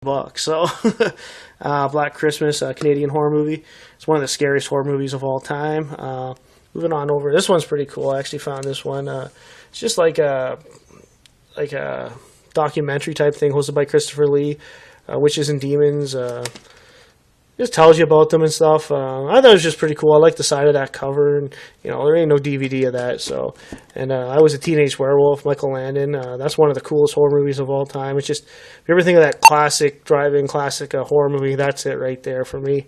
bucks. So, Black Christmas, Canadian horror movie. It's one of the scariest horror movies of all time. Moving on over, this one's pretty cool. I actually found this one. It's just like a documentary type thing hosted by Christopher Lee, Witches and Demons. Just tells you about them and stuff. I thought it was just pretty cool. I like the side of that cover, and there ain't no DVD of that. So, and I Was a Teenage Werewolf, Michael Landon. That's one of the coolest horror movies of all time. It's just, if you ever think of that classic drive-in classic horror movie, that's it right there for me.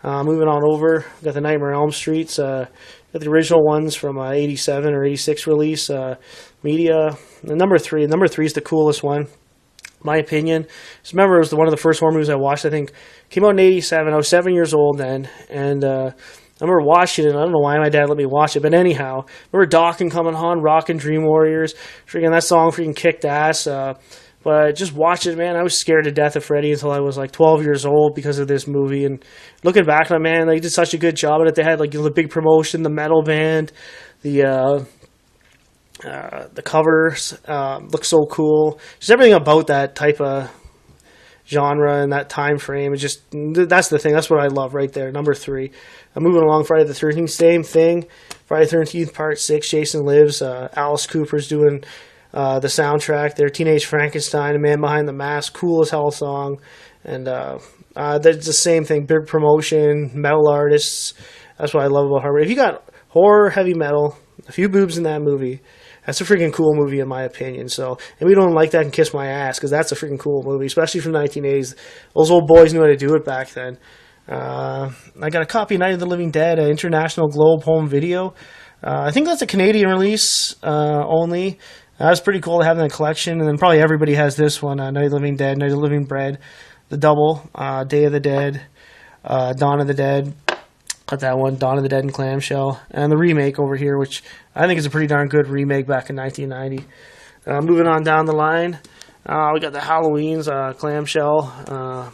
Moving on over, got the Nightmare on Elm Streets. Got the original ones from '87 or '86 release. Media. The number three is the coolest one, my opinion. Just remember, it was one of the first horror movies I watched. I think came out in '87. I was 7 years old then, and I remember watching it. I don't know why my dad let me watch it, but anyhow, I remember Dawkins coming on, rocking Dream Warriors. Freaking that song freaking kicked ass. But just watch it, man. I was scared to death of Freddy until I was like 12 years old because of this movie. And looking back on it, man, they did such a good job at it. They had like the big promotion, the metal band, the covers look so cool. Just everything about that type of genre and that time frame. It's just, that's the thing. That's what I love right there. Number three. I'm moving along. Friday the 13th, same thing. Friday the 13th, Part 6. Jason Lives. Alice Cooper's doing the soundtrack. Their Teenage Frankenstein, A Man Behind the Mask. Cool as hell song. And that's the same thing. Big promotion. Metal artists. That's what I love about horror. If you got horror, heavy metal, a few boobs in that movie, that's a freaking cool movie in my opinion. So, and we don't like that and Kiss My Ass, because that's a freaking cool movie, especially from the 1980s. Those old boys knew how to do it back then. I got a copy of Night of the Living Dead, an International Globe home video. I think that's a Canadian release only. That's pretty cool to have in the collection. And then probably everybody has this one, Night of the Living Dead, Night of the Living Bread, the double, Day of the Dead, Dawn of the Dead. Got that one, Dawn of the Dead and Clamshell. And the remake over here, which I think is a pretty darn good remake back in 1990. Moving on down the line, we got the Halloween's Clamshell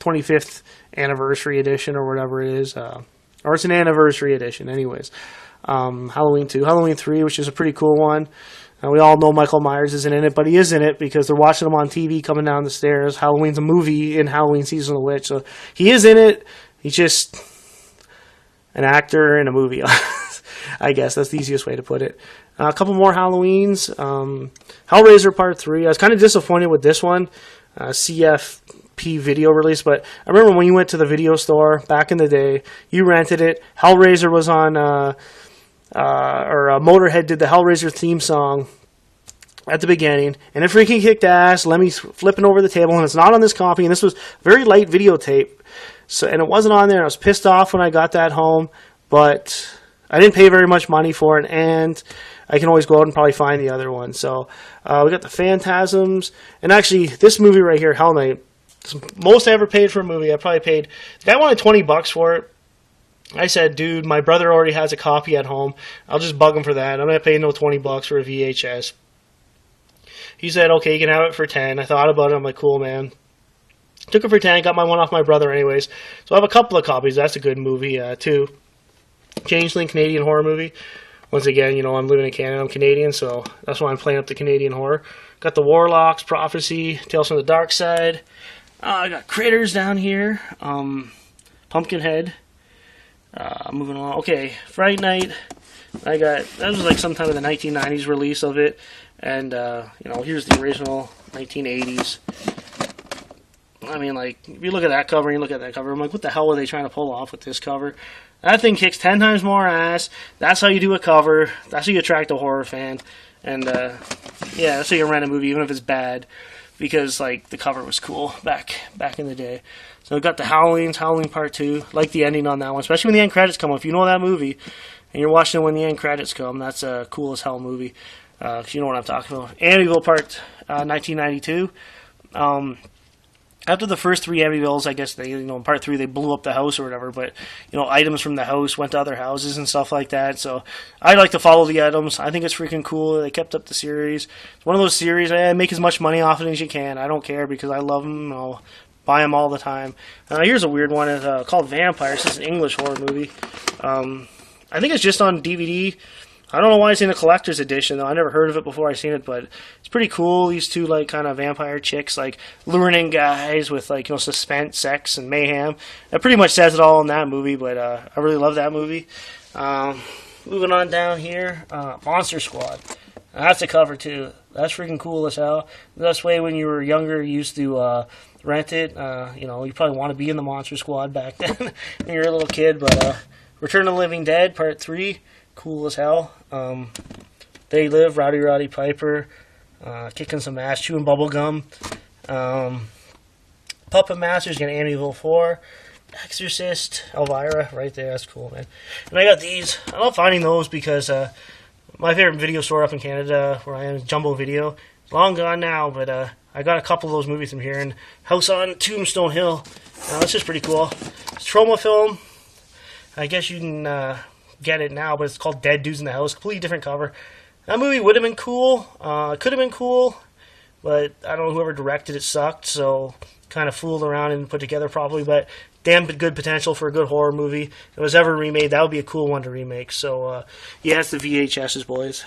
25th anniversary edition or whatever it is. Or it's an anniversary edition anyways. Halloween 2. Halloween 3, which is a pretty cool one. We all know Michael Myers isn't in it, but he is in it because they're watching him on TV coming down the stairs. Halloween's a movie in Halloween Season of the Witch. So he is in it. He's just an actor in a movie. I guess that's the easiest way to put it. A couple more Halloweens. Hellraiser Part 3. I was kind of disappointed with this one. CFP video release, but I remember when you went to the video store back in the day, you rented it. Hellraiser was on, or Motorhead did the Hellraiser theme song at the beginning, and it freaking kicked ass. Lemmy's flipping over the table, and it's not on this copy, and this was very light videotape. So, and it wasn't on there. I was pissed off when I got that home, but I didn't pay very much money for it, and I can always go out and probably find the other one. So we got the Phantasms, and actually this movie right here, Hell Night, most I ever paid for a movie. I probably paid, the guy wanted $20 for it. I said, dude, my brother already has a copy at home. I'll just bug him for that. I'm not paying no $20 for a VHS. He said, okay, you can have it for 10. I thought about it. I'm like, cool, man. Took it for 10, got my one off my brother anyways. So I have a couple of copies. That's a good movie, too. Changeling, Canadian horror movie. Once again, I'm living in Canada. I'm Canadian, so that's why I'm playing up the Canadian horror. Got the Warlocks, Prophecy, Tales from the Dark Side. I got Critters down here. Pumpkinhead. Moving along. Okay, Fright Night. That was like sometime in the 1990s release of it. And, here's the original 1980s. I mean, like, if you look at that cover and you look at that cover, I'm like, what the hell were they trying to pull off with this cover? That thing kicks 10 times more ass. That's how you do a cover. That's how you attract a horror fan. And, yeah, that's how you rent a movie, even if it's bad. Because, like, the cover was cool back in the day. So, we got the Halloween Part 2. Like the ending on that one, especially when the end credits come. If you know that movie and you're watching it when the end credits come, that's a cool as hell movie. Because you know what I'm talking about. Amityville Part 1992. After the first three Amityvilles, I guess in Part 3 they blew up the house or whatever, but, items from the house went to other houses and stuff like that, so I like to follow the items. I think it's freaking cool. They kept up the series. It's one of those series, make as much money off it as you can. I don't care because I love them. I'll buy them all the time. Here's a weird one. It's called Vampires. It's an English horror movie. I think it's just on DVD. I don't know why it's in a collector's edition though. I never heard of it before I seen it, but it's pretty cool. These two like kind of vampire chicks like luring in guys with like suspense, sex, and mayhem. That pretty much says it all in that movie. But I really love that movie. Moving on down here, Monster Squad. That's a cover too. That's freaking cool as hell. The best way when you were younger, you used to rent it. You probably want to be in the Monster Squad back then when you were a little kid. But Return of the Living Dead Part 3, cool as hell. They Live, Rowdy Roddy Piper, kicking some ass, chewing bubble gum. Puppet Masters, got Amityville 4. Exorcist, Elvira, right there. That's cool, man. And I got these. I love finding those because my favorite video store up in Canada, where I am, is Jumbo Video. It's long gone now, but I got a couple of those movies from here. And House on Tombstone Hill. That's just pretty cool. It's Trauma Film. I guess you can get it now, but it's called Dead Dudes in the House. Completely different cover. That movie would have been cool. Could have been cool, but I don't know, whoever directed it sucked, so kind of fooled around and put together properly. But damn good potential for a good horror movie. If it was ever remade, that would be a cool one to remake. So, yeah, it's the VHS's, boys.